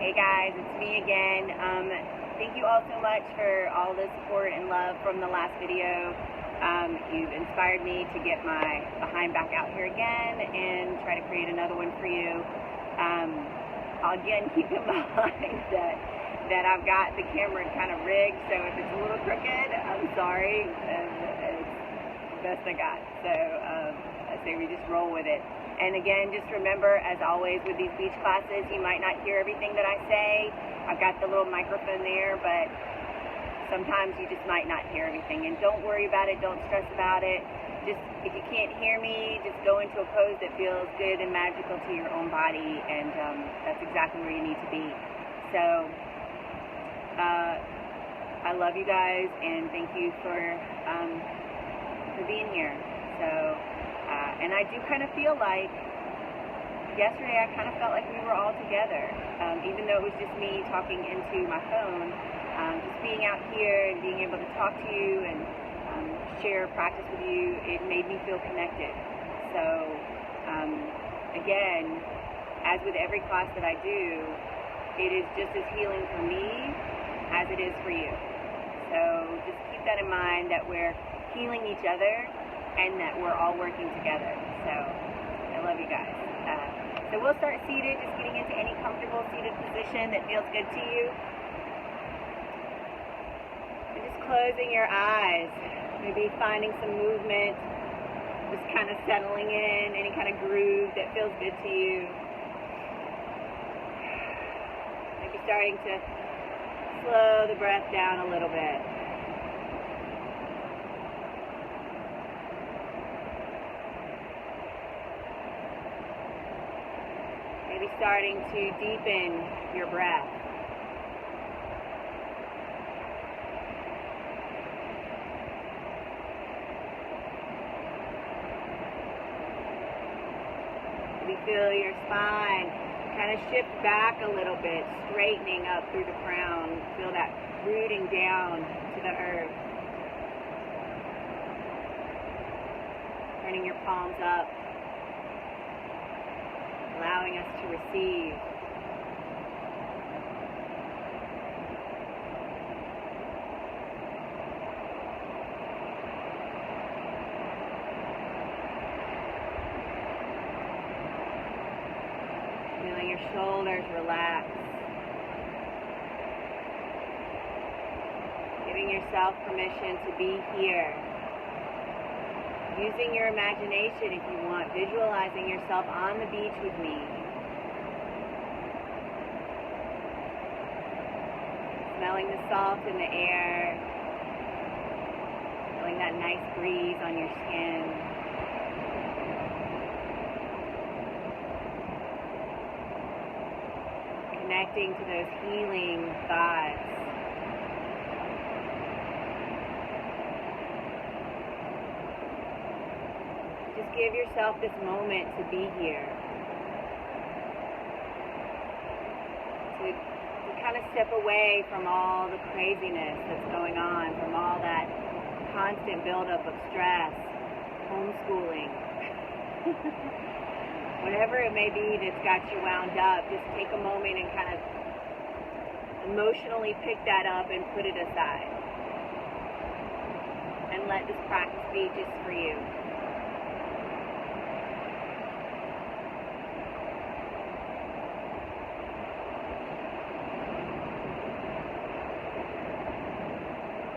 Hey guys, it's me again. Thank you all so much for all the support and love from the last video. You've inspired me to get my behind back out here again and try to create another one for you. I'll again keep in mind that I've got the camera kind of rigged, so if it's a little crooked, I'm sorry. It's the best I got. So I say we just roll with it. And again, just remember, as always with these beach classes, you might not hear everything that I say. I've got the little microphone there, but sometimes you just might not hear everything. And don't worry about it. Don't stress about it. Just, if you can't hear me, just go into a pose that feels good and magical to your own body, and that's exactly where you need to be. So, I love you guys, and thank you for being here. So, and I do kind of feel like, yesterday I kind of felt like we were all together, even though it was just me talking into my phone, just being out here and being able to talk to you and share practice with you, it made me feel connected. So, again, as with every class that I do, it is just as healing for me as it is for you. So just keep that in mind, that we're healing each other and that we're all working together. So I love you guys. So we'll start seated, just getting into any comfortable seated position that feels good to you. And just closing your eyes, maybe finding some movement, just kind of settling in, any kind of groove that feels good to you. Maybe starting to slow the breath down a little bit. Maybe starting to deepen your breath. Maybe feel your spine kind of shift back a little bit, straightening up through the crown. Feel that rooting down to the earth. Turning your palms up, allowing us to receive. Feeling your shoulders relax. Giving yourself permission to be here. Using your imagination if you want, visualizing yourself on the beach with me. Smelling the salt in the air. Feeling that nice breeze on your skin. Connecting to those healing thoughts. Just give yourself this moment to be here. To kind of step away from all the craziness that's going on, from all that constant buildup of stress, homeschooling. Whatever it may be that's got you wound up, just take a moment and kind of emotionally pick that up and put it aside. And let this practice be just for you.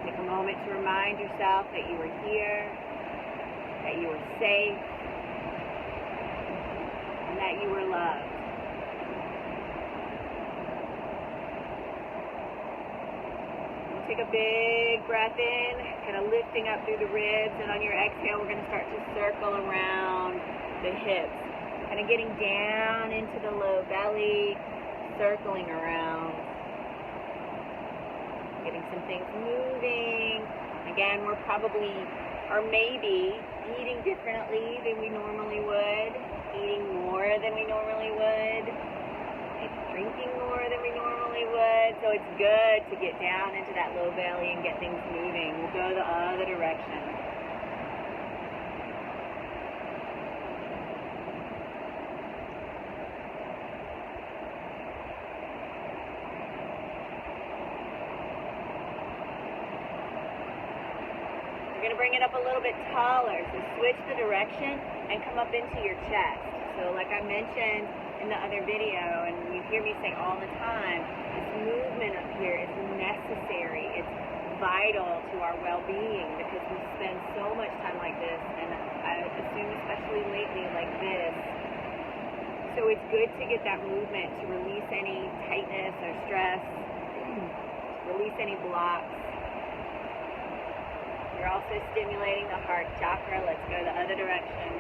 Take a moment to remind yourself that you are here, that you are safe, and that you are loved. Take a big breath in, kind of lifting up through the ribs, and on your exhale we're going to start to circle around the hips, kind of getting down into the low belly, circling around, getting some things moving. Again, we're probably, or maybe, eating differently than we normally would, eating more than we normally would, maybe drinking more than we normally would. So it's good to get down into that low belly and get things moving. We'll go the other direction. going to bring it up a little bit taller. So switch the direction and come up into your chest. So like I mentioned in the other video, and you hear me say all the time, this movement up here is necessary. It's vital to our well-being because we spend so much time like this, and I assume especially lately like this. So it's good to get that movement to release any tightness or stress, release any blocks. You're also stimulating the heart chakra. Let's go the other direction.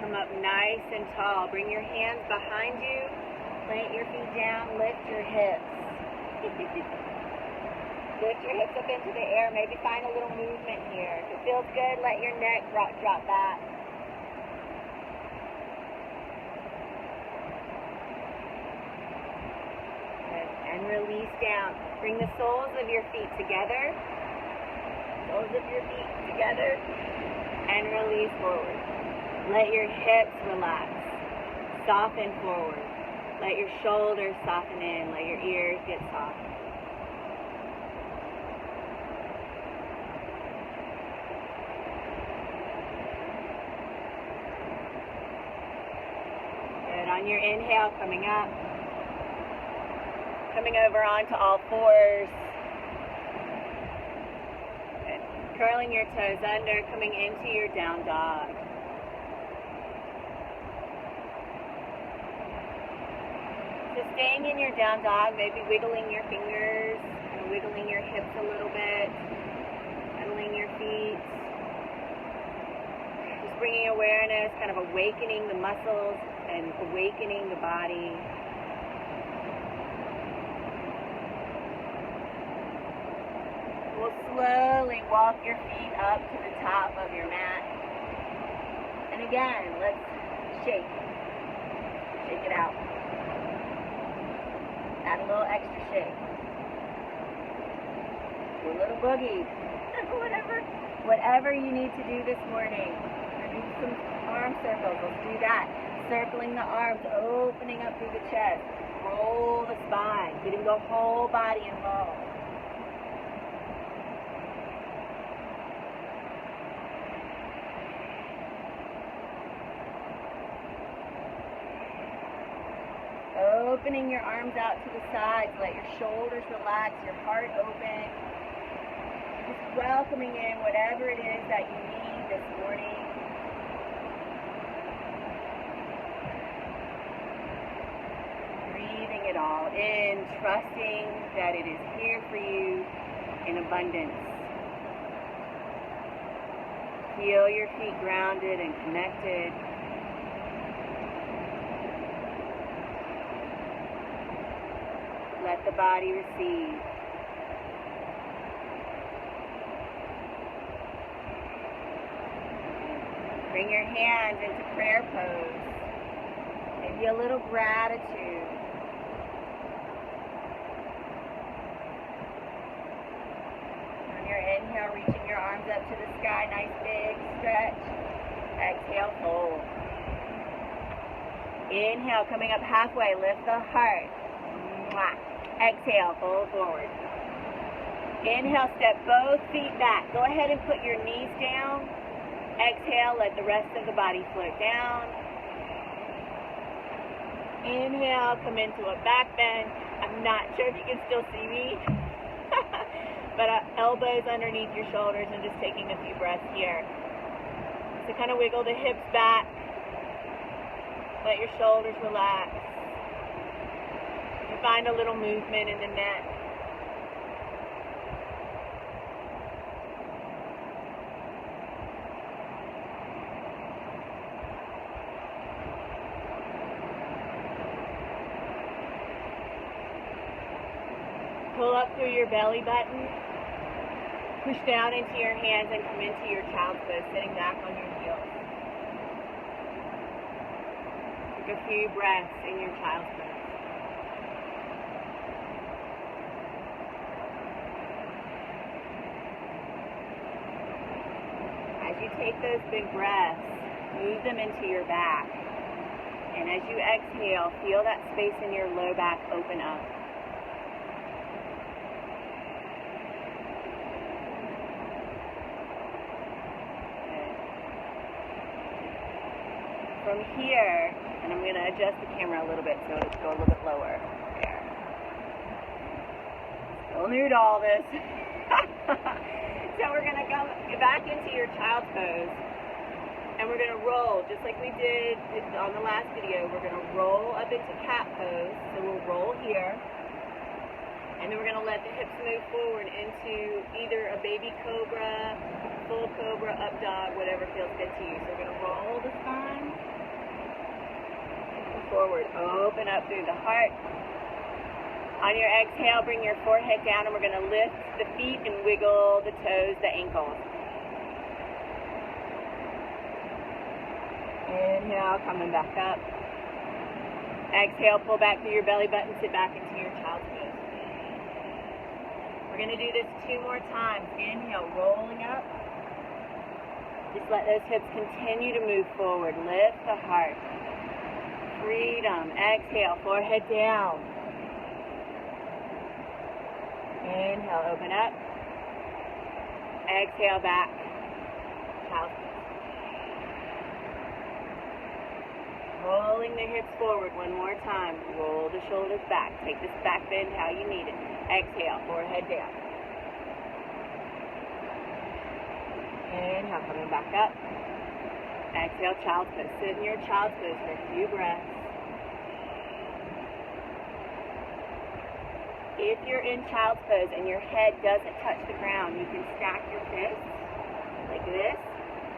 Come up nice and tall. Bring your hands behind you. Plant your feet down. Lift your hips. Lift your hips up into the air. Maybe find a little movement here. If it feels good, let your neck drop back. Good. And release down. Bring the soles of your feet together. Soles of your feet together. And release forward. Let your hips relax. Soften forward. Let your shoulders soften in. Let your ears get soft. Good. On your inhale, coming up. Coming over onto all fours. Good. Curling your toes under, coming into your down dog. So staying in your down dog, maybe wiggling your fingers, and wiggling your hips a little bit, pedaling your feet. Just bringing awareness, kind of awakening the muscles and awakening the body. We'll slowly walk your feet up to the top of your mat. And again, let's shake. Shake it out. Add a little extra shake. Do a little boogie. Whatever you need to do this morning. Do some arm circles. Let's do that. Circling the arms, opening up through the chest. Roll the spine, getting the whole body involved. Opening your arms out to the sides. Let your shoulders relax, your heart open. Just welcoming in whatever it is that you need this morning. Breathing it all in, trusting that it is here for you in abundance. Feel your feet grounded and connected. Let the body receive. Bring your hands into prayer pose. Maybe a little gratitude. On your inhale, reaching your arms up to the sky. Nice big stretch. Exhale, fold. Inhale, coming up halfway. Lift the heart. Mwah. Exhale, fold forward. Inhale, step both feet back. Go ahead and put your knees down. Exhale, let the rest of the body float down. Inhale, come into a back bend. I'm not sure if you can still see me. But elbows underneath your shoulders and just taking a few breaths here. So kind of wiggle the hips back. Let your shoulders relax. Find a little movement in the neck. Pull up through your belly button. Push down into your hands and come into your child's pose, sitting back on your heels. Take a few breaths in your child's pose. As you take those big breaths, Move them into your back. And as you exhale, feel that space in your low back open up. Okay. From here, and I'm going to adjust the camera a little bit so it'll go a little bit lower. There. Still new to all this. So we're going to come back into your child's pose. And we're going to roll, just like we did on the last video. We're going to roll up into cat pose. So we'll roll here. And then we're going to let the hips move forward into either a baby cobra, full cobra, up dog, whatever feels good to you. So we're going to roll the spine. And forward. Open up through the heart. On your exhale, bring your forehead down, and we're going to lift the feet and wiggle the toes, the ankles. Inhale, coming back up. Exhale, pull back through your belly button, sit back into your child's pose. We're going to do this 2 more times. Inhale, rolling up. Just let those hips continue to move forward. Lift the heart. Freedom. Exhale, forehead down. Inhale, open up. Exhale, back. Child's pose. Rolling the hips forward 1 more time. Roll the shoulders back. Take this back bend how you need it. Exhale, forehead down. Inhale, coming back up. Exhale, child's pose. Sit in your child's pose for a few breaths. If you're in child's pose and your head doesn't touch the ground, you can stack your fists like this,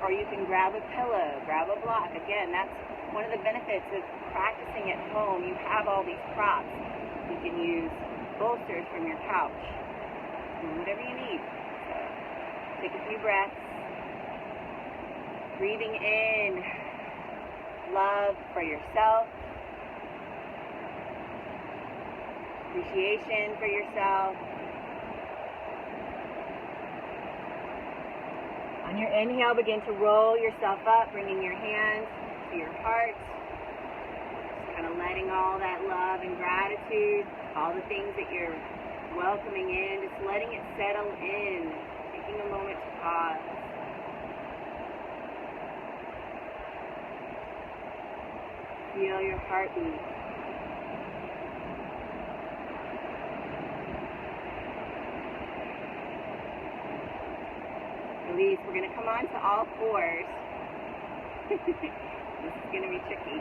or you can grab a pillow, grab a block. Again, that's one of the benefits of practicing at home. You have all these props. You can use bolsters from your couch, whatever you need. So, take a few breaths. Breathing in love for yourself. Appreciation for yourself. On your inhale, begin to roll yourself up, bringing your hands to your heart. Just kind of letting all that love and gratitude, all the things that you're welcoming in, just letting it settle in, taking a moment to pause. Feel your heartbeat. Release. We're going to come on to all fours. This is going to be tricky.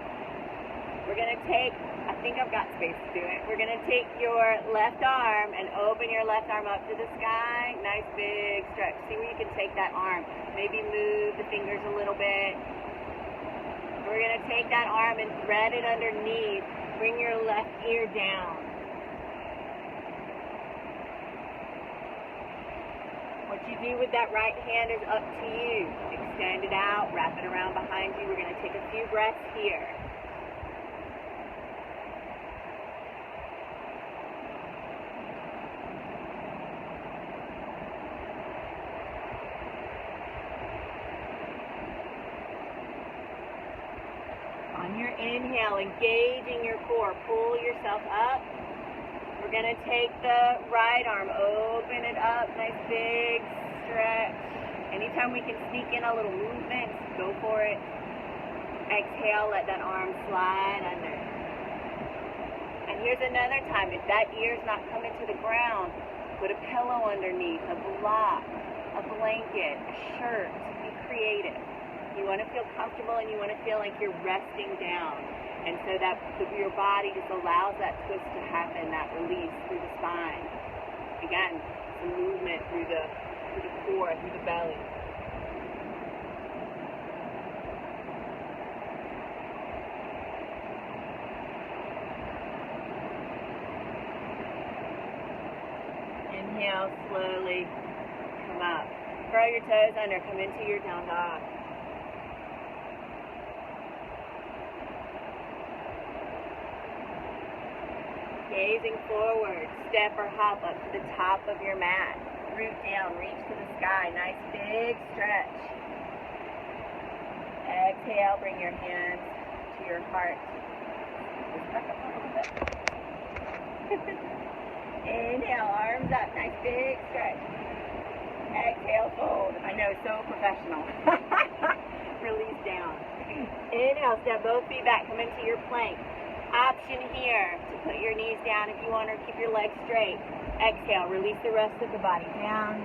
We're going to take, I think I've got space to do it. We're going to take your left arm and open your left arm up to the sky. Nice big stretch. See where you can take that arm. Maybe move the fingers a little bit. We're going to take that arm and thread it underneath. Bring your left ear down. What you do with that right hand is up to you. Extend it out, wrap it around behind you. We're going to take a few breaths here. On your inhale, engaging your core, pull yourself up. We're going to take the right arm, open it up, nice big stretch. Anytime we can sneak in a little movement, go for it. Exhale, let that arm slide under. And here's another time, if that ear's not coming to the ground, put a pillow underneath, a block, a blanket, a shirt. Be creative. You want to feel comfortable and you want to feel like you're resting down. And so that your body just allows that twist to happen, that release through the spine. Again, some movement through the core, through the belly. Inhale, slowly come up. Curl your toes under, come into your down dog. Gazing forward, step or hop up to the top of your mat. Root down, reach to the sky. Nice big stretch. Exhale, bring your hands to your heart. Just back up a little bit. Inhale, arms up, nice big stretch. Exhale, fold. I know, so professional. Release down. Inhale, step both feet back, come into your plank. Option here to put your knees down if you want, or keep your legs straight. Exhale, release the rest of the body down.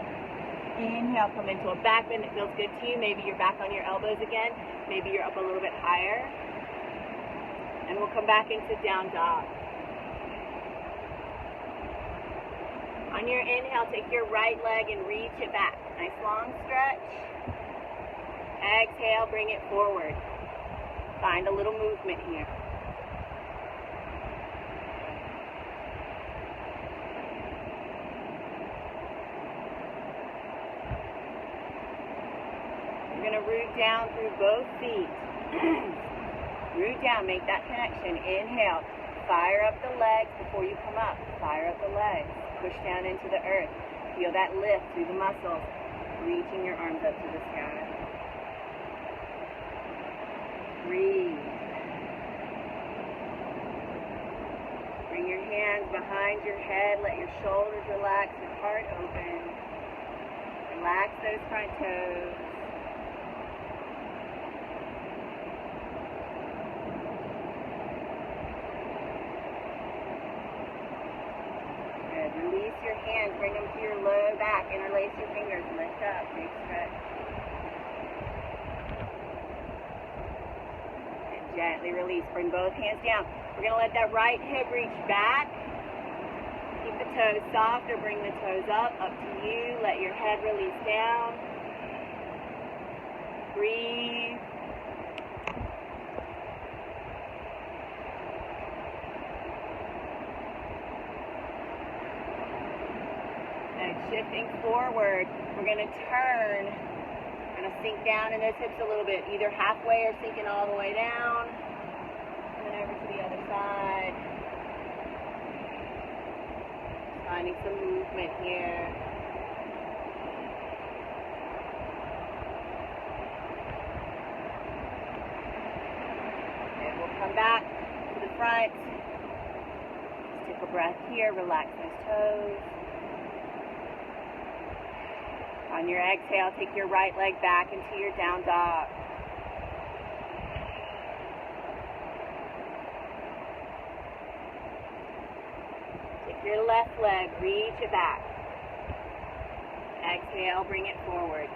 Inhale, come into a back bend that feels good to you. Maybe you're back on your elbows again. Maybe you're up a little bit higher. And we'll come back into down dog. On your inhale, take your right leg and reach it back. Nice long stretch. Exhale, bring it forward. Find a little movement here. You're going to root down through both feet. Root down, make that connection. Inhale. Fire up the legs before you come up. Fire up the legs. Push down into the earth. Feel that lift through the muscles. Reaching your arms up to the sky. Breathe. Bring your hands behind your head. Let your shoulders relax. Your heart open. Relax those front toes. Release your hands, bring them to your low back, interlace your fingers, lift up, big stretch. And gently release, bring both hands down. We're going to let that right hip reach back. Keep the toes soft or bring the toes up to you. Let your head release down. Breathe. Shifting forward, we're going to turn. We're going to sink down in those hips a little bit, either halfway or sinking all the way down. And then over to the other side. Finding some movement here. And we'll come back to the front. Just take a breath here, relax those toes. On your exhale, take your right leg back into your down dog. Take your left leg, reach it back. Exhale, bring it forward.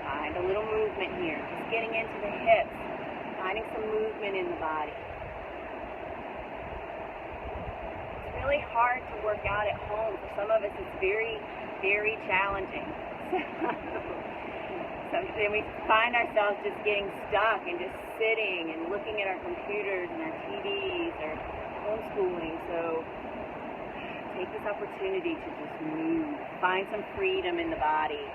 Find a little movement here. Just getting into the hips. Finding some movement in the body. It's really hard to work out at home. For some of us, it's very challenging. So we find ourselves just getting stuck and just sitting and looking at our computers and our TVs or homeschooling. So take this opportunity to just move. Find some freedom in the body.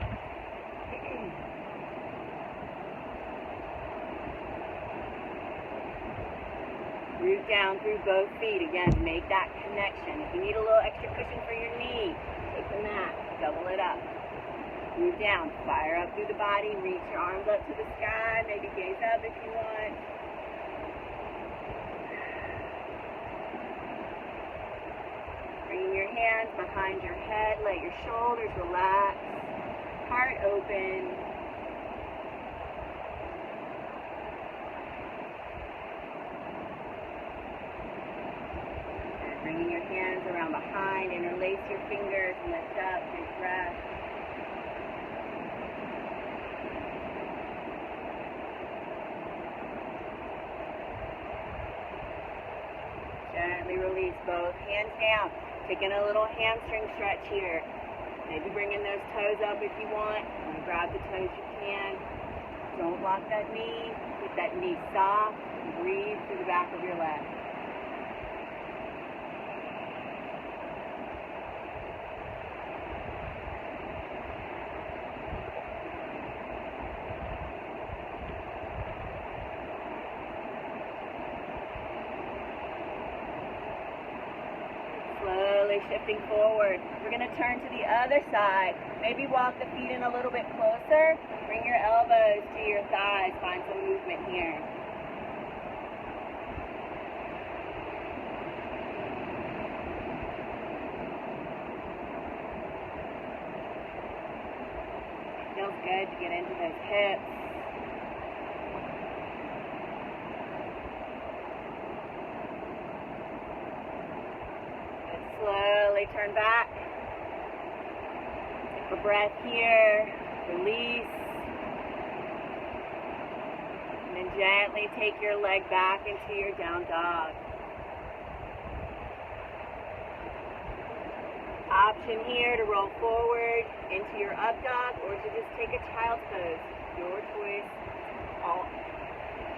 Root down through both feet. Again, make that connection. If you need a little extra cushion for your knee, take the mat, double it up. Move down, fire up through the body, reach your arms up to the sky, maybe gaze up if you want. Bringing your hands behind your head, let your shoulders relax, heart open. Bringing your hands around behind, interlace your fingers, lift up, big breath. Gently release both hands down. Taking a little hamstring stretch here. Maybe bringing those toes up if you want. And grab the toes you can. Don't lock that knee. Keep that knee soft. And breathe through the back of your leg. shifting forward. We're going to turn to the other side. Maybe walk the feet in a little bit closer. Bring your elbows to your thighs. Find some movement here. Feels good to get into those hips. Slowly turn back. Take a breath here. Release. And then gently take your leg back into your down dog. Option here to roll forward into your up dog or to just take a child's pose. Your choice.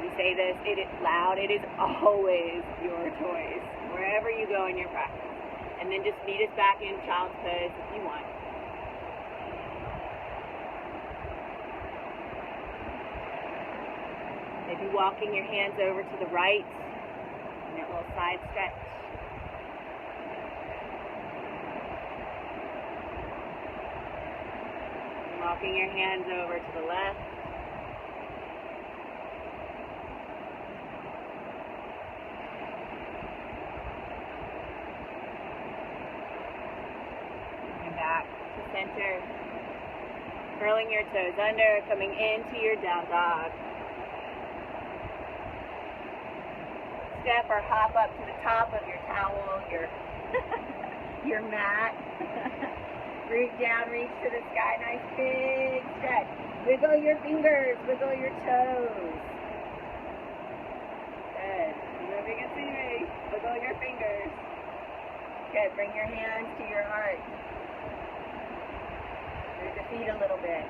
We say this, it is loud, it is always your choice, wherever you go in your practice. And then just meet us back in child's pose if you want. Maybe walking your hands over to the right in that little side stretch. Walking your hands over to the left. And back to center. Curling your toes under, coming into your down dog. Step or hop up to the top of your towel, your mat. Root down, reach to the sky, nice big stretch. Wiggle your fingers, wiggle your toes. Good. You know if you can see me. Wiggle your fingers. Good. Bring your hands to your heart. Move the feet a little bit.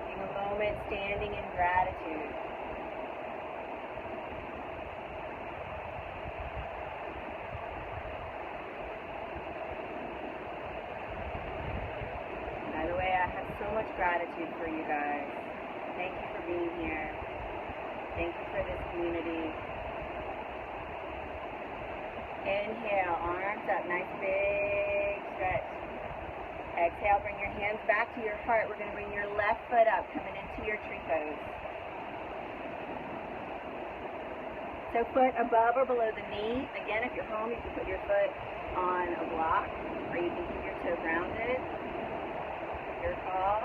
Taking a moment standing in gratitude. So much gratitude for you guys. Thank you for being here. Thank you for this community. Inhale, arms up, nice big stretch. Exhale, bring your hands back to your heart. We're going to bring your left foot up, coming into your tree pose. So foot above or below the knee. Again, if you're home, you can put your foot on a block, or you can keep your toe grounded. Your call.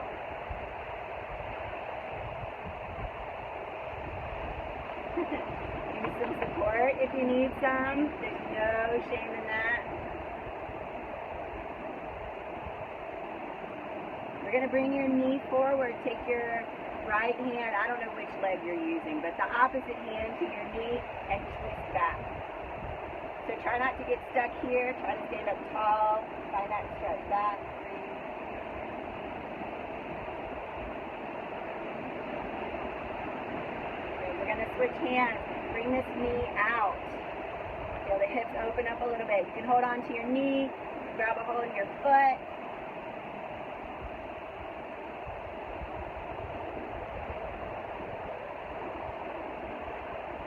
Give me some support if you need some. There's no shame in that. We're going to bring your knee forward. Take your right hand, I don't know which leg you're using, but the opposite hand to your knee and twist back. So try not to get stuck here. Try to stand up tall. Try not to stretch back. Switch hands. Bring this knee out. Feel the hips open up a little bit. You can hold on to your knee. Grab a hold of your foot.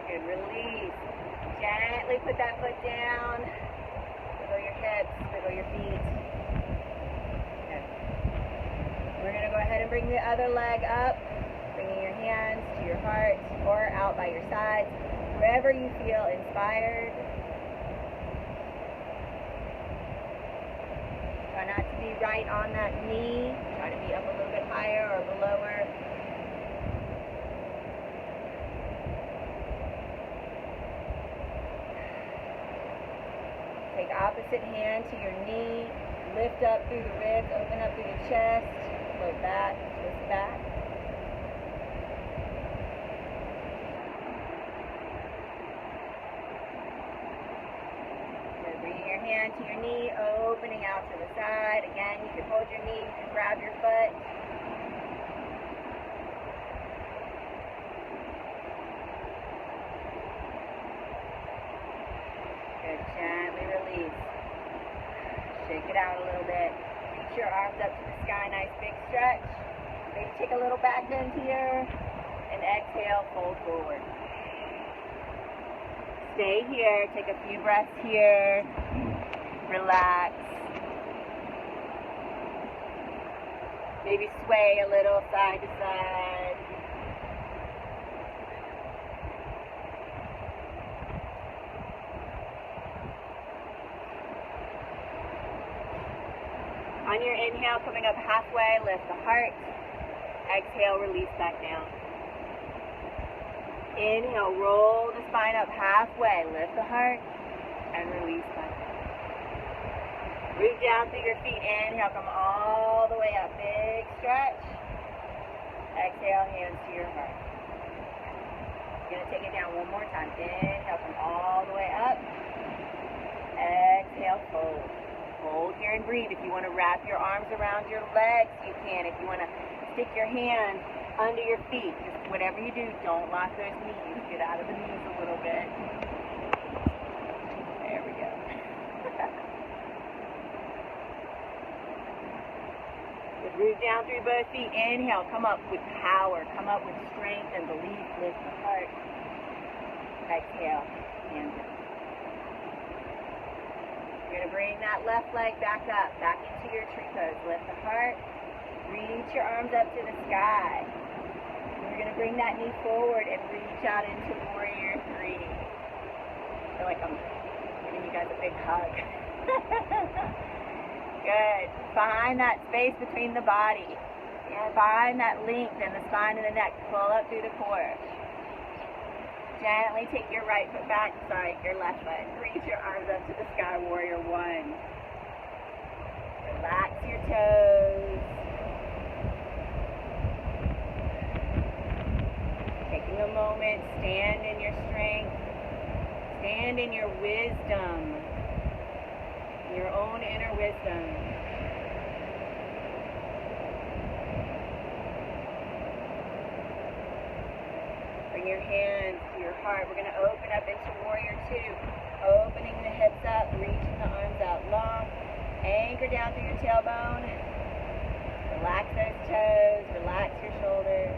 Good. Release. Gently put that foot down. Wiggle your hips. Wiggle your feet. Good. We're going to go ahead and bring the other leg up. Bringing your hands to your heart or out by your sides, wherever you feel inspired. Try not to be right on that knee. Try to be up a little bit higher or below. Take opposite hand to your knee. Lift up through the ribs, open up through the chest. Float back, twist back. Hand to your knee, opening out to the side. Again, you can hold your knee, you can grab your foot. Good, gently release. Shake it out a little bit. Reach your arms up to the sky, nice big stretch. Maybe take a little back bend here. And exhale, fold forward. stay here. Take a few breaths here. Relax. Maybe sway a little side to side. On your inhale, coming up halfway, lift the heart. Exhale, release back down. Inhale, roll the spine up halfway, lift the heart, and release back down. Root down through your feet. Inhale, come all the way up. Big stretch. Exhale, hands to your heart. You're going to take it down one more time. Inhale, come all the way up. Exhale, fold. Hold here and breathe. If you want to wrap your arms around your legs, you can. If you want to stick your hands under your feet, just whatever you do, don't lock those knees. Get out of the knees a little bit. There we go. Good. Root down through both feet. Inhale, come up with power. Come up with strength and belief. Lift the heart. Exhale, hands down. You're going to bring that left leg back up, back into your tree pose. Lift the heart. Reach your arms up to the sky. We're going to bring that knee forward and reach out into Warrior 3. I feel like I'm giving you guys a big hug. Good. Find that space between the body. And find that length in the spine and the neck. Pull up through the core. Gently take your right foot back, your left foot. Reach your arms up to the sky, Warrior 1. Relax your toes. Taking a moment, stand in your strength. Stand in your wisdom. Your own inner wisdom. Bring your hands to your heart. We're going to open up into Warrior 2. Opening the hips up, reaching the arms out long. Anchor down through your tailbone. Relax those toes. Relax your shoulders.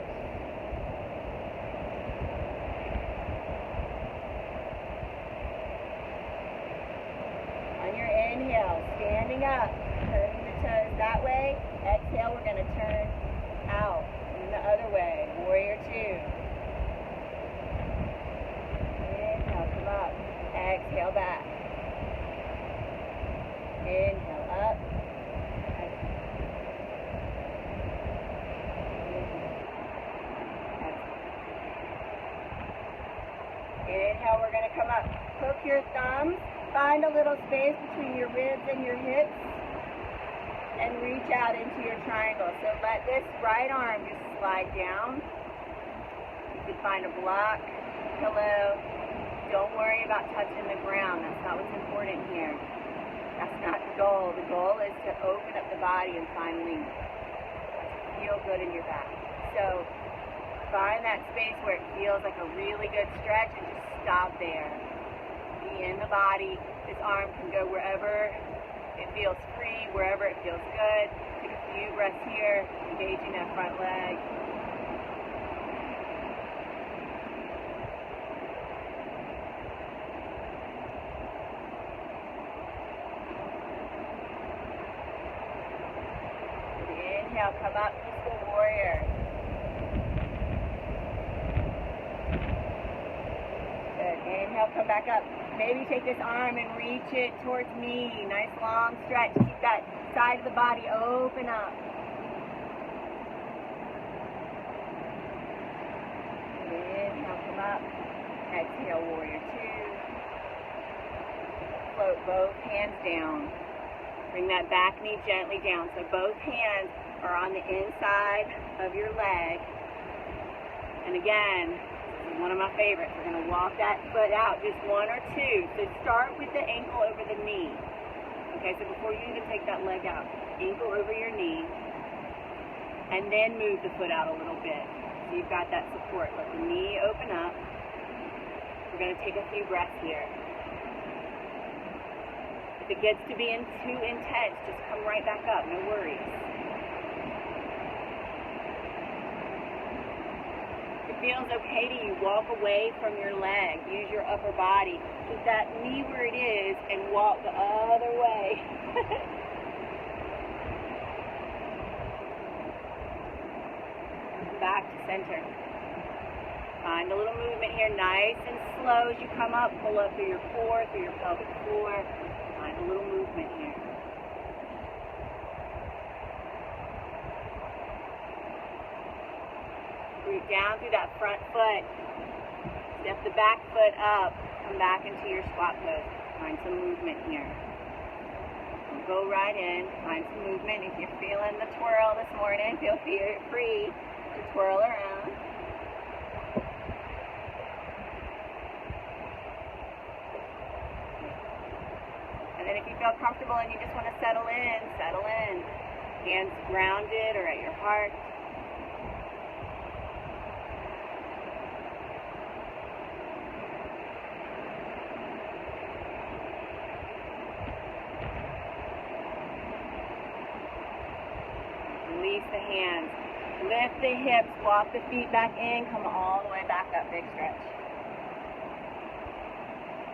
On your inhale, standing up, turning the toes that way. Exhale, we're going to turn out in the other way. Warrior 2. Up. Exhale back. Inhale up. Inhale, we're going to come up. Hook your thumbs. Find a little space between your ribs and your hips. And reach out into your triangle. So let this right arm just slide down. You could find a block, pillow. Don't worry about touching the ground. That's not what's important here. That's not the goal. The goal is to open up the body and find length. Feel good in your back. So find that space where it feels like a really good stretch and just stop there. Be in the body. This arm can go wherever it feels free, wherever it feels good. Take a few breaths here, engaging that front leg. Inhale, come up, peaceful warrior. Good. Inhale, come back up. Maybe take this arm and reach it towards me. Nice long stretch. Keep that side of the body open up. Inhale, come up. Exhale, Warrior 2. Float both hands down. Bring that back knee gently down. So both hands are on the inside of your leg. And again, this is one of my favorites. We're going to walk that foot out, just one or two. So start with the ankle over the knee. Okay, so before you even take that leg out, ankle over your knee, and then move the foot out a little bit. So you've got that support. Let the knee open up. We're going to take a few breaths here. If it gets to be too intense, just come right back up, no worries. If feels okay to you, walk away from your leg. Use your upper body. Keep that knee where it is and walk the other way. Back to center. Find a little movement here, nice and slow as you come up. Pull up through your core, through your pelvic floor. Find a little movement here. Root down through that front foot. Step the back foot up. Come back into your squat pose. Find some movement here. Go right in. Find some movement. If you're feeling the twirl this morning, feel free to twirl around. And then if you feel comfortable and you just want to settle in, settle in. Hands grounded or at your heart. Release the hands. Lift the hips, walk the feet back in, come all the way back up, big stretch.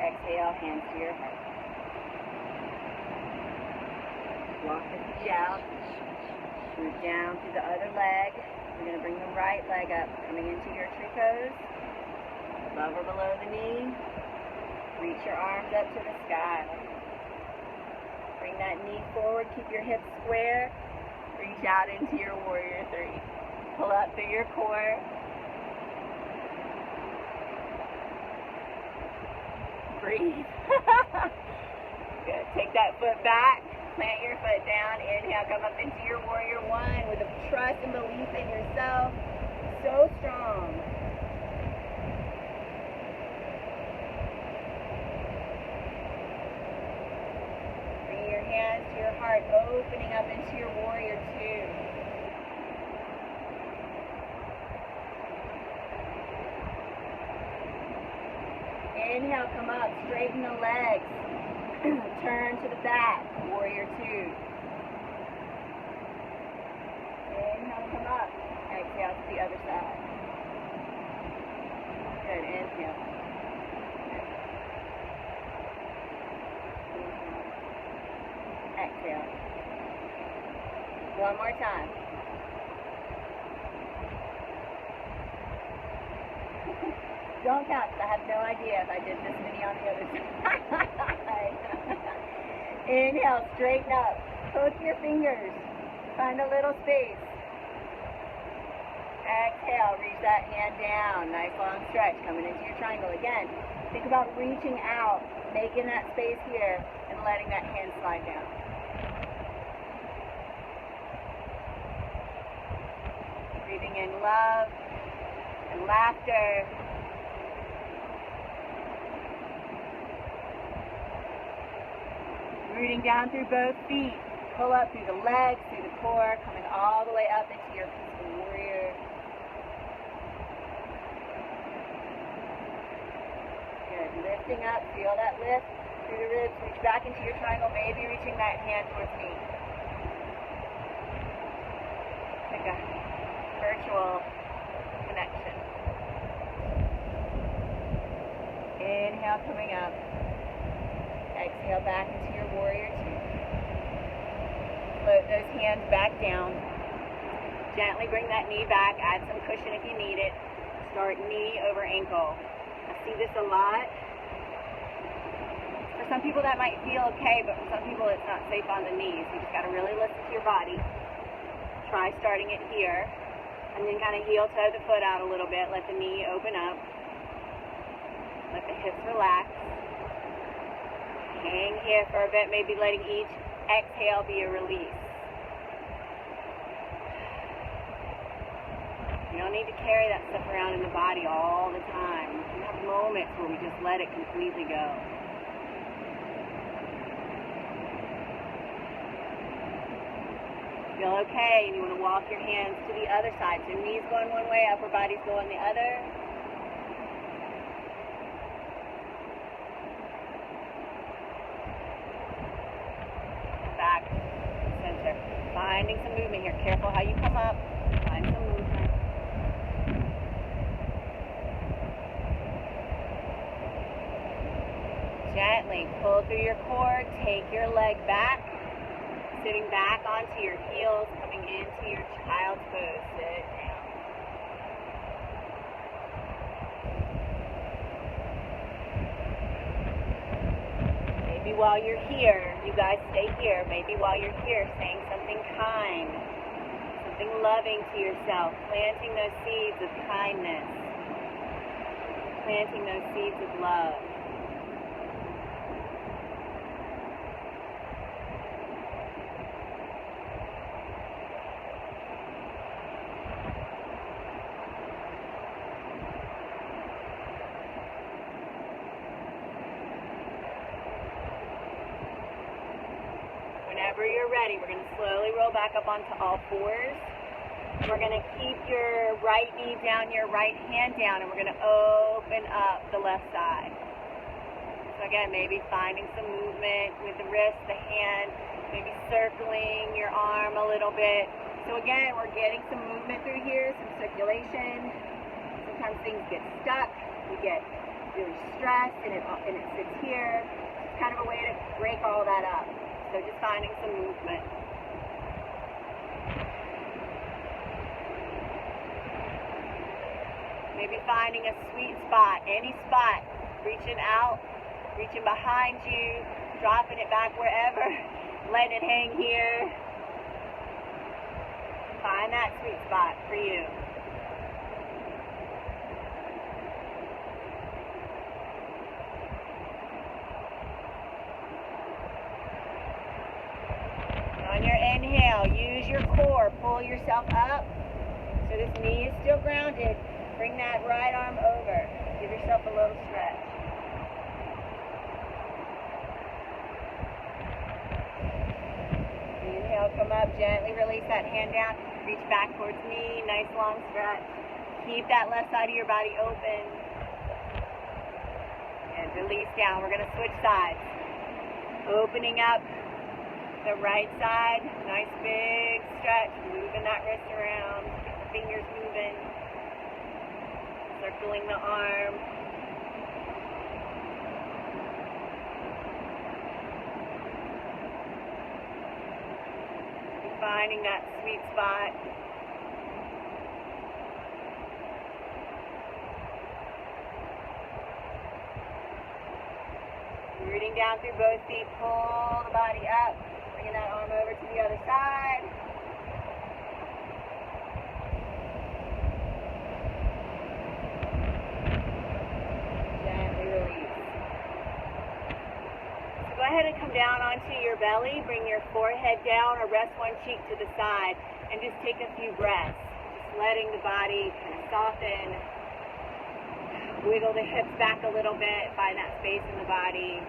Exhale, hands to your heart. Walk the feet out. Move down to the other leg. We're going to bring the right leg up, coming into your tree pose. Above or below the knee. Reach your arms up to the sky. Bring that knee forward, keep your hips square. Reach out into your warrior three. Pull up through your core. Breathe. Good. Take that foot back. Plant your foot down. Inhale, come up into your warrior one with a trust and belief in yourself. So strong. Bring your hands to your heart, opening up into your warrior two. Inhale, come up, straighten the legs. Turn to the back, warrior two. Inhale, come up. Exhale to the other side. Good, inhale. Exhale. One more time. Don't count, because I have no idea if I did this many on the other side. Inhale, straighten up. Hook your fingers. Find a little space. Exhale, reach that hand down. Nice long stretch coming into your triangle. Again, think about reaching out, making that space here, and letting that hand slide down. Breathing in love and laughter. Rooting down through both feet. Pull up through the legs, through the core, coming all the way up into your peaceful warrior. Good. Lifting up. Feel that lift through the ribs. Reach back into your triangle. Maybe reaching that hand towards me. Like a virtual connection. Inhale, coming up. Exhale back into your warrior two. Float those hands back down. Gently bring that knee back. Add some cushion if you need it. Start knee over ankle. I see this a lot. For some people that might feel okay, but for some people it's not safe on the knees. You just got to really listen to your body. Try starting it here. And then kind of heel toe the foot out a little bit. Let the knee open up. Let the hips relax. Hang here for a bit, maybe letting each exhale be a release. You don't need to carry that stuff around in the body all the time. We can have moments where we just let it completely go. Feel okay, and you want to walk your hands to the other side. So knees going one way, upper body's going the other. Back, center. Finding some movement here. Careful how you come up. Find some movement. gently pull through your core, take your leg back, sitting back onto your heels, coming into your child's pose. Sit down. Maybe while you're here, you guys stay here, maybe while you're here, saying something kind, something loving to yourself, planting those seeds of kindness, planting those seeds of love. Whenever you're ready, we're going to slowly roll back up onto all fours. We're going to keep your right knee down, your right hand down, and we're going to open up the left side. So again, maybe finding some movement with the wrist, the hand, maybe circling your arm a little bit. So again, we're getting some movement through here, some circulation. Sometimes things get stuck. We get really stressed, and it sits here. It's kind of a way to break all that up. So just finding some movement. Maybe finding a sweet spot, any spot, reaching out, reaching behind you, dropping it back wherever, letting it hang here. Find that sweet spot for you. On your inhale, use your core, pull yourself up so this knee is still grounded. Bring that right arm over. Give yourself a little stretch. Inhale, come up, gently release that hand down. Reach back towards me, nice long stretch. Keep that left side of your body open. And release down. We're going to switch sides. Opening up the right side, nice big stretch. Moving that wrist around, get the fingers moving. Circling the arm. Finding that sweet spot. Rooting down through both feet, pull the body up. Bringing that arm over to the other side. Go ahead and come down onto your belly, bring your forehead down or rest one cheek to the side and just take a few breaths. Just letting the body kind of soften, wiggle the hips back a little bit, find that space in the body.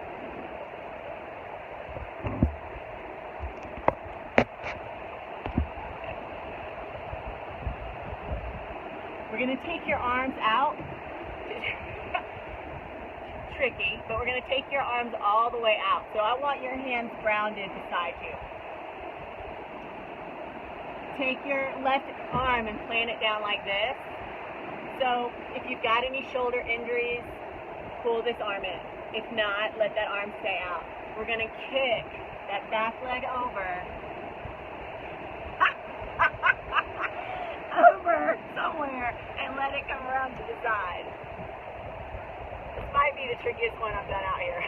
We're going to take your arms out. Tricky, but we're going to take your arms all the way out. So I want your hands grounded beside you. Take your left arm and plant it down like this. So if you've got any shoulder injuries, pull this arm in. If not, let that arm stay out. We're going to kick that back leg over. Over somewhere and let it come around to the side. This might be the trickiest one I've done out here.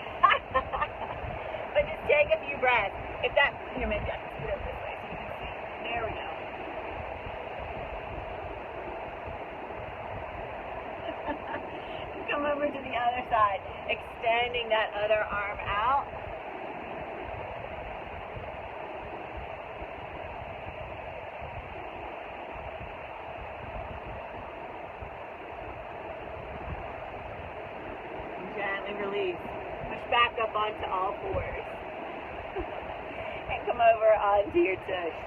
But just take a few breaths. If that, here, maybe I can scoot up this way so you can see. There we go. Come over to the other side, extending that other arm out. Gently release. Push back up onto all fours. And come over onto your tush.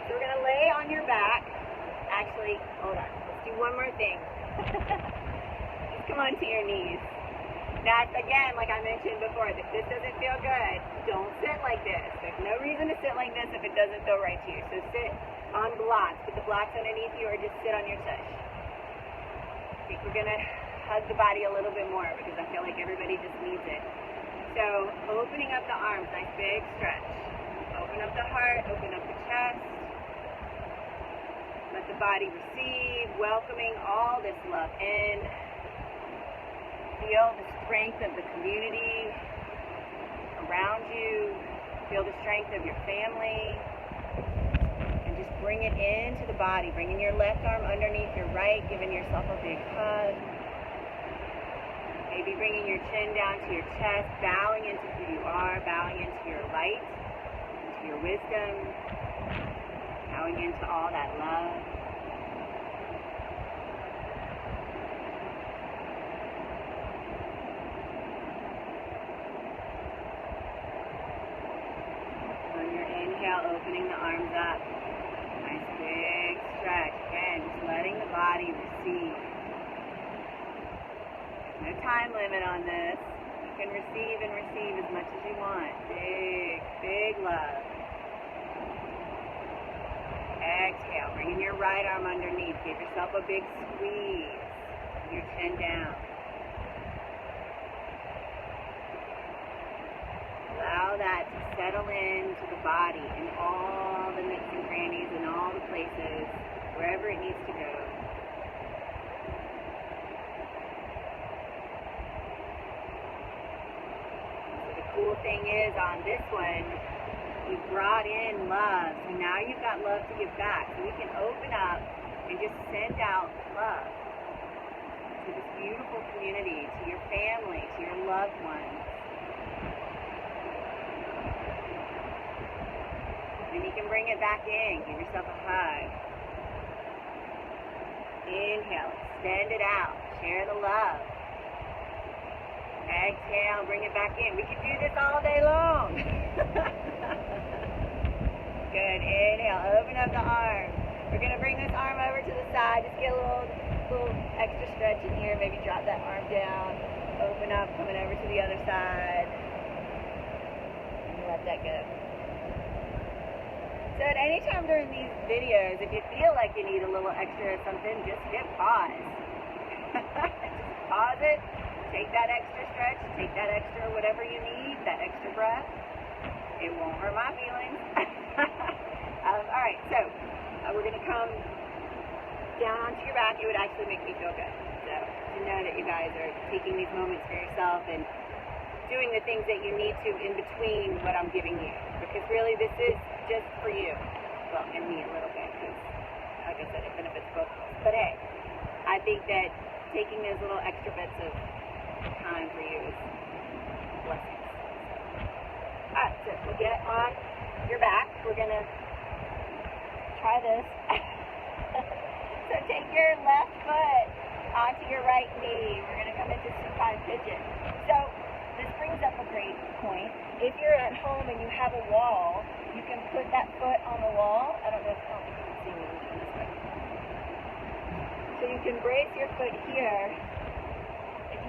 So we're going to lay on your back. Actually, hold on. Let's do one more thing. Just come onto your knees. Now, again, like I mentioned before, if this doesn't feel good, don't sit like this. There's no reason to sit like this if it doesn't feel right to you. So sit on blocks. Put the blocks underneath you or just sit on your tush. We're going to hug the body a little bit more because I feel like everybody just needs it. So opening up the arms, nice big stretch. Open up the heart, open up the chest. Let the body receive, welcoming all this love in. Feel the strength of the community around you. Feel the strength of your family. And just bring it into the body. Bringing your left arm underneath your right, giving yourself a big hug. Maybe bringing your chin down to your chest, bowing into who you are, bowing into your light, into your wisdom, bowing into all that love. On your inhale, opening the arms up. Nice big stretch. Again, just letting the body receive. No time limit on this. You can receive and receive as much as you want. Big, big love. Exhale, bringing your right arm underneath. Give yourself a big squeeze. Your chin down. Allow that to settle into the body in all the nooks and crannies and all the places, wherever it needs to go. Cool thing is on this one, we brought in love, so now you've got love to give back. So we can open up and just send out love to this beautiful community, to your family, to your loved ones. And you can bring it back in. Give yourself a hug. Inhale, extend it out, share the love. Exhale, bring it back in. We could do this all day long. Good. Inhale, open up the arm. We're going to bring this arm over to the side. Just get a little extra stretch in here. Maybe drop that arm down. Open up, coming over to the other side. And let that go. So at any time during these videos, if you feel like you need a little extra something, just hit pause. Just pause it. Take that extra stretch, take that extra whatever you need, that extra breath. It won't hurt my feelings. All right, so we're going to come down onto your back. It would actually make me feel good. So to know that you guys are taking these moments for yourself and doing the things that you need to in between what I'm giving you. Because really this is just for you. Well, and me a little bit, because like I said, it benefits both of us. But hey, I think that taking those little extra bits of time for you is blessings. Alright, so we'll get on your back. We're going to try this. So take your left foot onto your right knee. We're going to come into supine pigeon. So this brings up a great point. If you're at home and you have a wall, you can put that foot on the wall. I don't think you can see me on this way. So you can brace your foot here.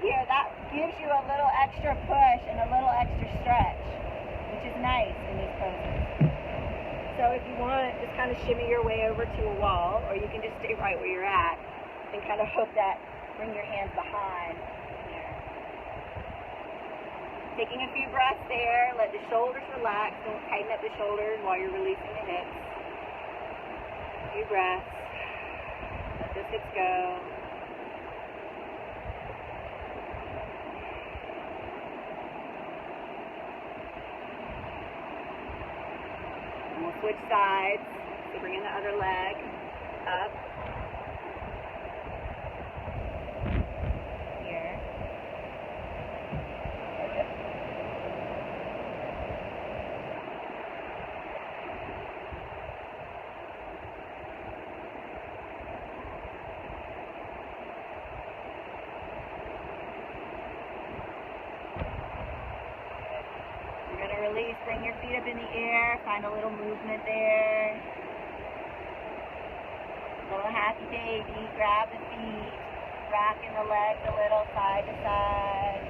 Here, that gives you a little extra push and a little extra stretch, which is nice in these poses. So if you want, just kind of shimmy your way over to a wall, or you can just stay right where you're at and kind of hook that, bring your hands behind here. Taking a few breaths there, let the shoulders relax, don't tighten up the shoulders while you're releasing the hips. A few breaths, let the hips go. We'll switch sides. So bring in the other leg up. Here. Okay. Release, bring your feet up in the air, find a little movement there. A little happy baby, grab the feet, rocking the legs a little side to side.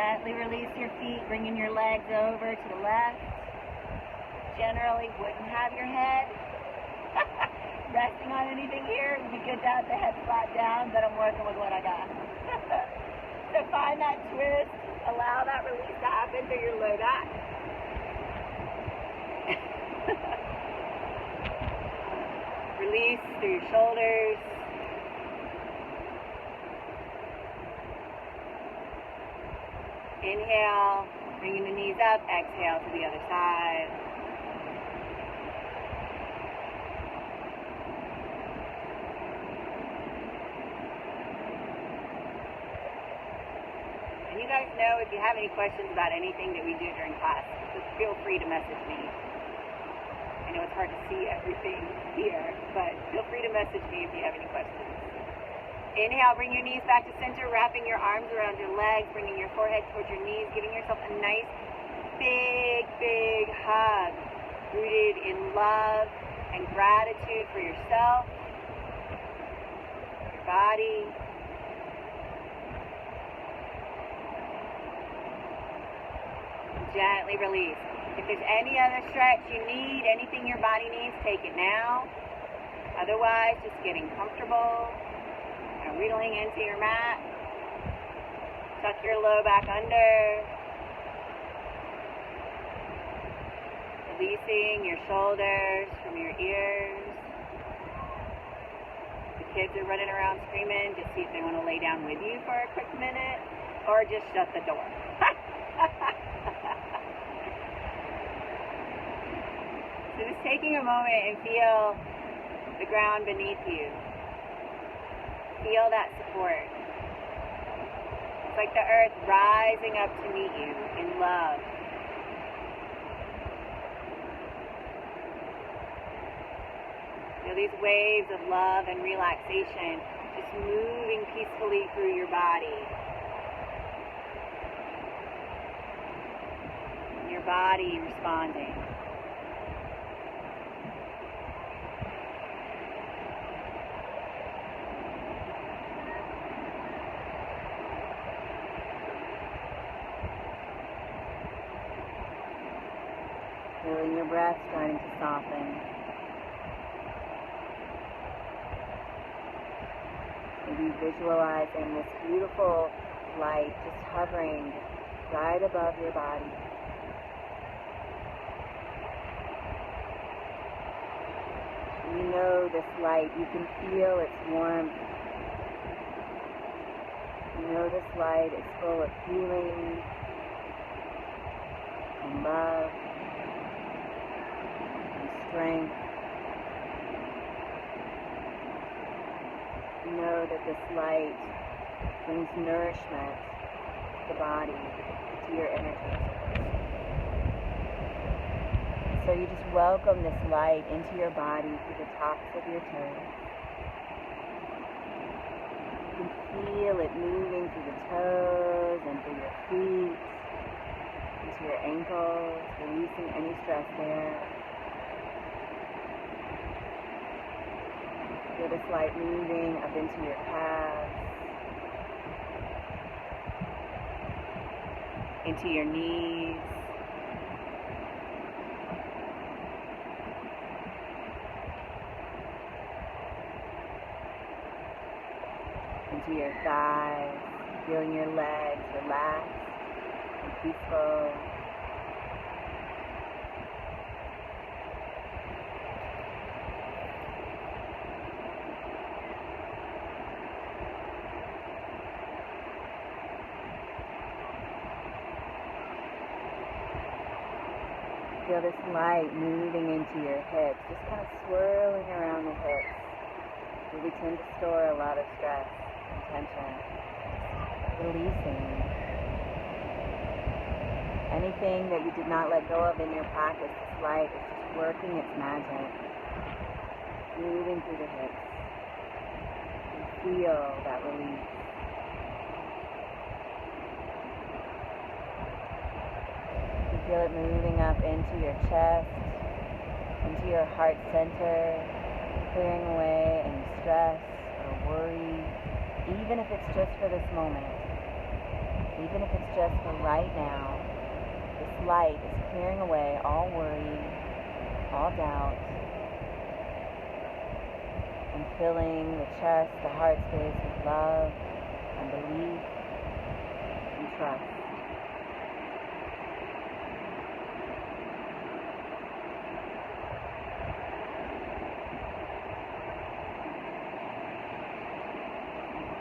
Gently release your feet, bringing your legs over to the left. Generally wouldn't have your head resting on anything here. It would be good to have the head flat down, but I'm working with what I got. So find that twist. Allow that release to happen through your low back. Release through your shoulders. Inhale, bringing the knees up. Exhale to the other side. And you guys know, if you have any questions about anything that we do during class, just feel free to message me. I know it's hard to see everything here, but feel free to message me if you have any questions. Inhale, bring your knees back to center, wrapping your arms around your legs, bringing your forehead towards your knees, giving yourself a nice, big, big hug, rooted in love and gratitude for yourself, your body. Gently release. If there's any other stretch you need, anything your body needs, take it now. Otherwise, just getting comfortable. Wheeling into your mat. Tuck your low back under. Releasing your shoulders from your ears. The kids are running around screaming. Just see if they want to lay down with you for a quick minute, or just shut the door. So just taking a moment and feel the ground beneath you. Feel that support. It's like the earth rising up to meet you in love. Feel these waves of love and relaxation just moving peacefully through your body. And your body responding. Feeling your breath starting to soften. Maybe visualizing this beautiful light just hovering right above your body. You know this light, you can feel its warmth. You know this light is full of healing and love. Strength. Know that this light brings nourishment to the body, to your energy. So you just welcome this light into your body through the tops of your toes. You can feel it moving through the toes and through your feet, into your ankles, releasing any stress there. Feel this light moving up into your calves, into your knees, into your thighs, feeling your legs relaxed and peaceful. Feel this light moving into your hips, just kind of swirling around the hips. We tend to store a lot of stress and tension. Releasing anything that you did not let go of in your practice. This light is just working its magic, moving through the hips. You feel that release. Feel it moving up into your chest, into your heart center, clearing away any stress or worry, even if it's just for this moment. Even if it's just for right now, this light is clearing away all worry, all doubt, and filling the chest, the heart space with love and belief and trust.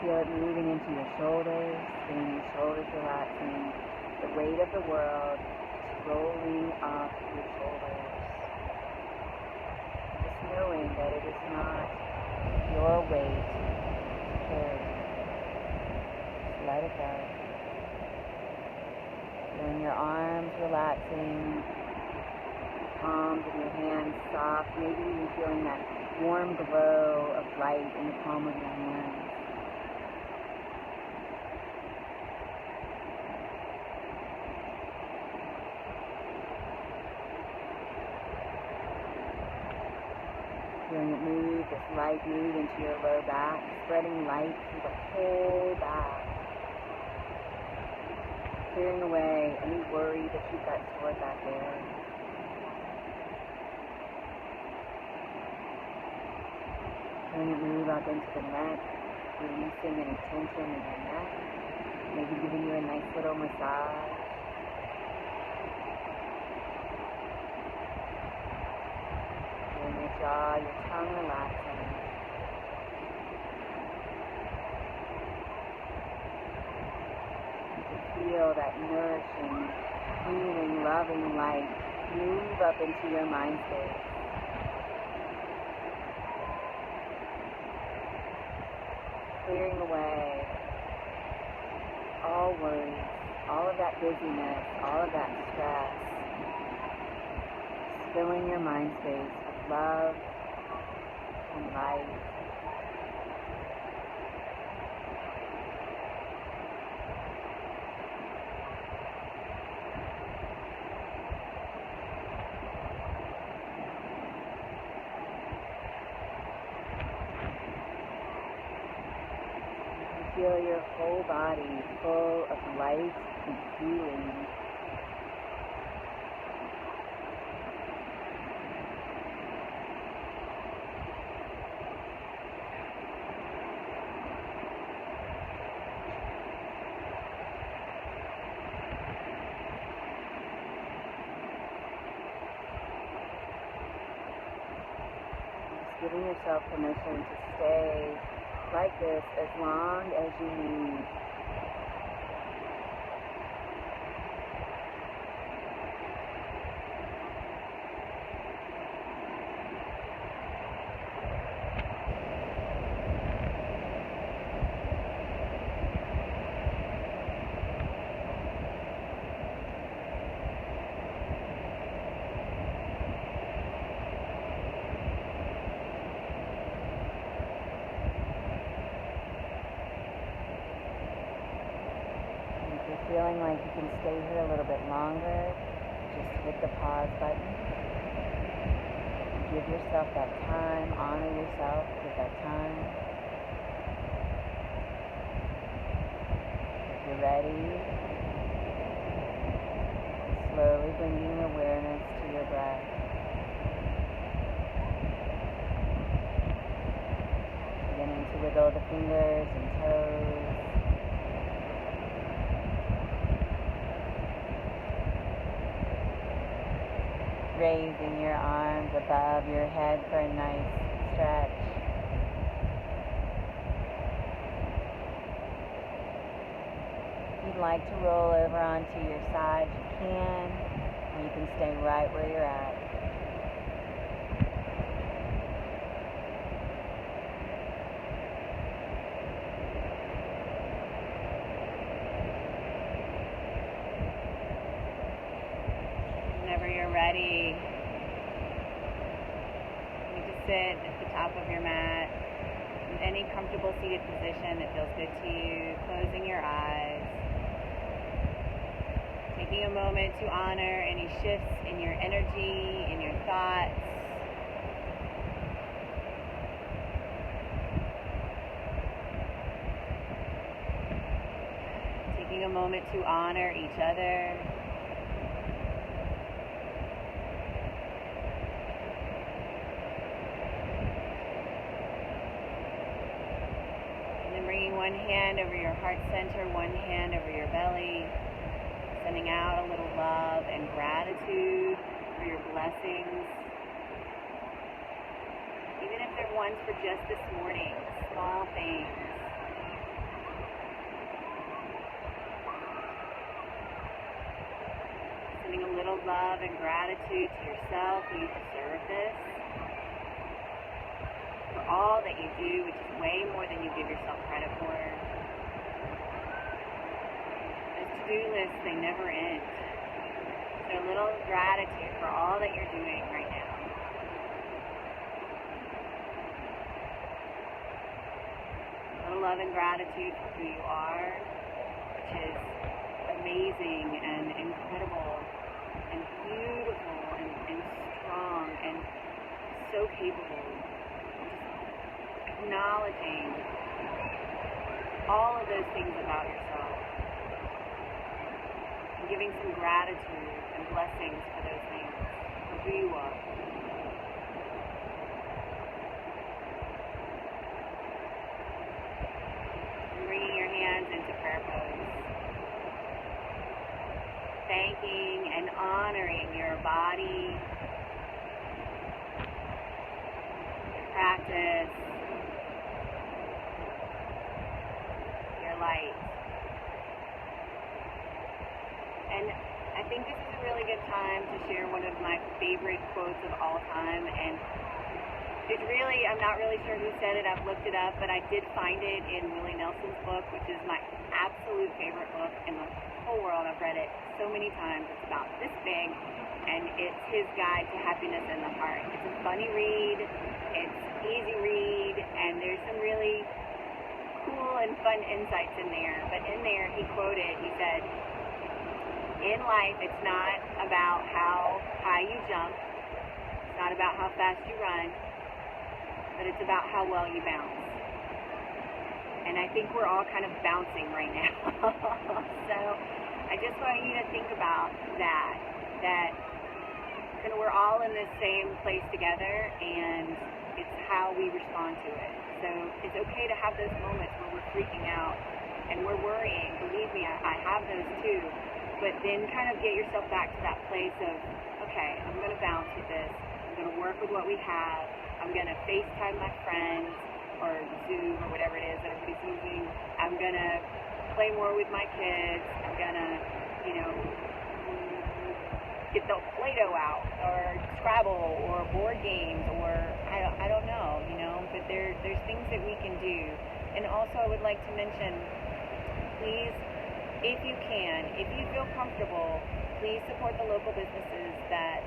Feel it moving into your shoulders, feeling your shoulders relaxing, the weight of the world rolling off your shoulders. Just knowing that it is not your weight to carry. Just let it go. Feeling your arms relaxing, palms of your hands soft, maybe even feeling that warm glow of light in the palm of your hands. Feeling it move, this light move into your low back, spreading light through the whole back. Clearing away any worry that you've got stored back there. Feeling it move up into the neck, releasing any tension in your neck. Maybe giving you a nice little massage. Your jaw, your tongue relaxing. You can feel that nourishing, healing, loving light move up into your mind space. Clearing away all worries, all of that busyness, all of that stress. Filling your mind space with love and light. You feel your whole body full of light and healing. Giving yourself permission to stay like this as long as you need. Feeling like you can stay here a little bit longer, just hit the pause button. Give yourself that time, honor yourself with that time. If you're ready, slowly bringing awareness to your breath. Beginning to wiggle the fingers and toes. Raising your arms above your head for a nice stretch. If you'd like to roll over onto your side, you can, or you can stay right where you're at. Ready. You just sit at the top of your mat in any comfortable seated position that feels good to you, closing your eyes, taking a moment to honor any shifts in your energy, in your thoughts. Taking a a moment to honor each other. And then bringing one hand over your heart center, one hand over your belly, sending out a little love and gratitude for your blessings. Even if they're ones for just this morning, small things. Sending a little love and gratitude to yourself. You deserve this. For all that you do, which is way more than you give yourself credit for. Those to-do lists, they never end. So a little gratitude for all that you're doing right now. Love and gratitude for who you are, which is amazing and incredible and beautiful and strong and so capable. Just acknowledging all of those things about yourself and giving some gratitude and blessings for those things, for who you are. Into prayer pose. Thanking and honoring your body, your practice, your light. And I think this is a really good time to share one of my favorite quotes of all time, and it's really, I'm not really sure who said it, I've looked it up, but I did find it in Willie Nelson's book, which is my absolute favorite book in the whole world. I've read it so many times. It's about this big, and it's his guide to happiness in the heart. It's a funny read, it's easy read, and there's some really cool and fun insights in there. But in there, he quoted, he said, in life, it's not about how high you jump, it's not about how fast you run, but it's about how well you bounce. And I think we're all kind of bouncing right now. So I just want you to think about that we're all in this same place together, and it's how we respond to it. So it's okay to have those moments where we're freaking out and we're worrying. Believe me, I have those too. But then kind of get yourself back to that place of, okay, I'm going to bounce with this. I'm going to work with what we have. I'm going to FaceTime my friends or Zoom or whatever it is that everybody's using. I'm going to play more with my kids. I'm going to, get the Play-Doh out or Scrabble or board games or I don't know, but there's things that we can do. And also I would like to mention, please, if you can, if you feel comfortable, please support the local businesses that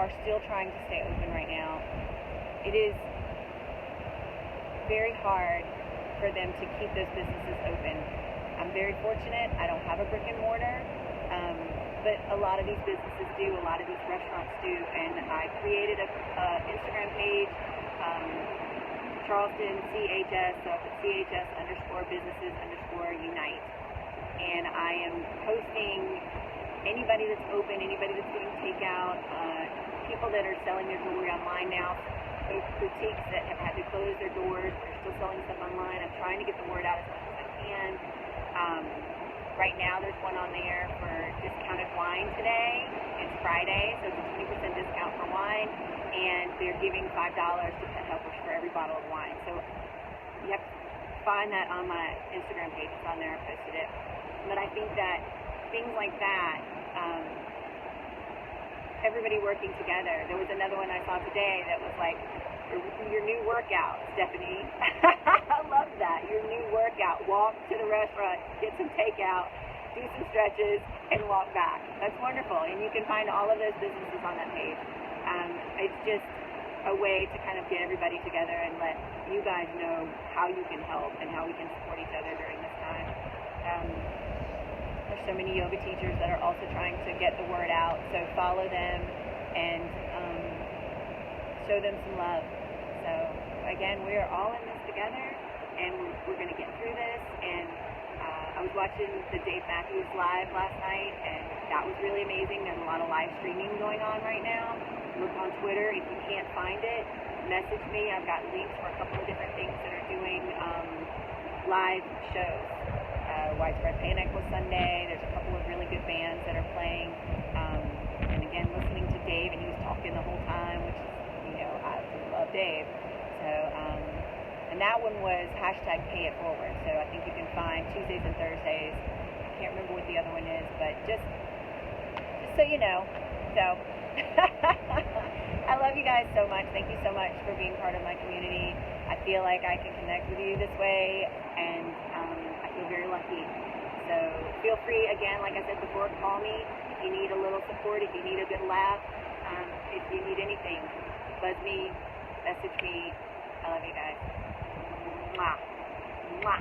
are still trying to stay open right now. It is very hard for them to keep those businesses open. I'm very fortunate. I don't have a brick and mortar, but a lot of these businesses do. A lot of these restaurants do. And I created a Instagram page, Charleston CHS, so it's CHS_businesses_unite. And I am posting anybody that's open, anybody that's doing takeout, people that are selling their jewelry online now. Those boutiques that have had to close their doors, but are still selling stuff online. I'm trying to get the word out as much as I can. Right now, there's one on there for discounted wine today. It's Friday, so it's a 20% discount for wine, and they're giving $5 to pet helpers for every bottle of wine. So you have to find that on my Instagram page. It's on there. I posted it. But I think that things like that, everybody working together. There was another one I saw today that was like, your new workout, Stephanie. I love that. Your new workout. Walk to the restaurant, get some takeout, do some stretches, and walk back. That's wonderful. And you can find all of those businesses on that page. It's just a way to kind of get everybody together and let you guys know how you can help and how we can support each other during this time. There's so many yoga teachers that are also trying to get the word out, so follow them and show them some love. So again, we are all in this together, and we're going to get through this, and I I was watching the Dave Matthews Live last night, and that was really amazing. There's a lot of live streaming going on right now. Look on Twitter. If you can't find it, message me. I've got links for a couple of different things that are doing live shows. Widespread Panic was Sunday. There's a couple of really good bands that are playing. And again, listening to Dave, and he was talking the whole time, which is, you know, I love Dave. So, and that one was #Pay It Forward. So I think you can find Tuesdays and Thursdays. I can't remember what the other one is, but just so you know. So I love you guys so much. Thank you so much for being part of my community. I feel like I can connect with you this way, and I feel very lucky. So feel free, again, like I said before, call me if you need a little support, if you need a good laugh, if you need anything. Buzz me, message me. I love you guys. Mwah. Mwah.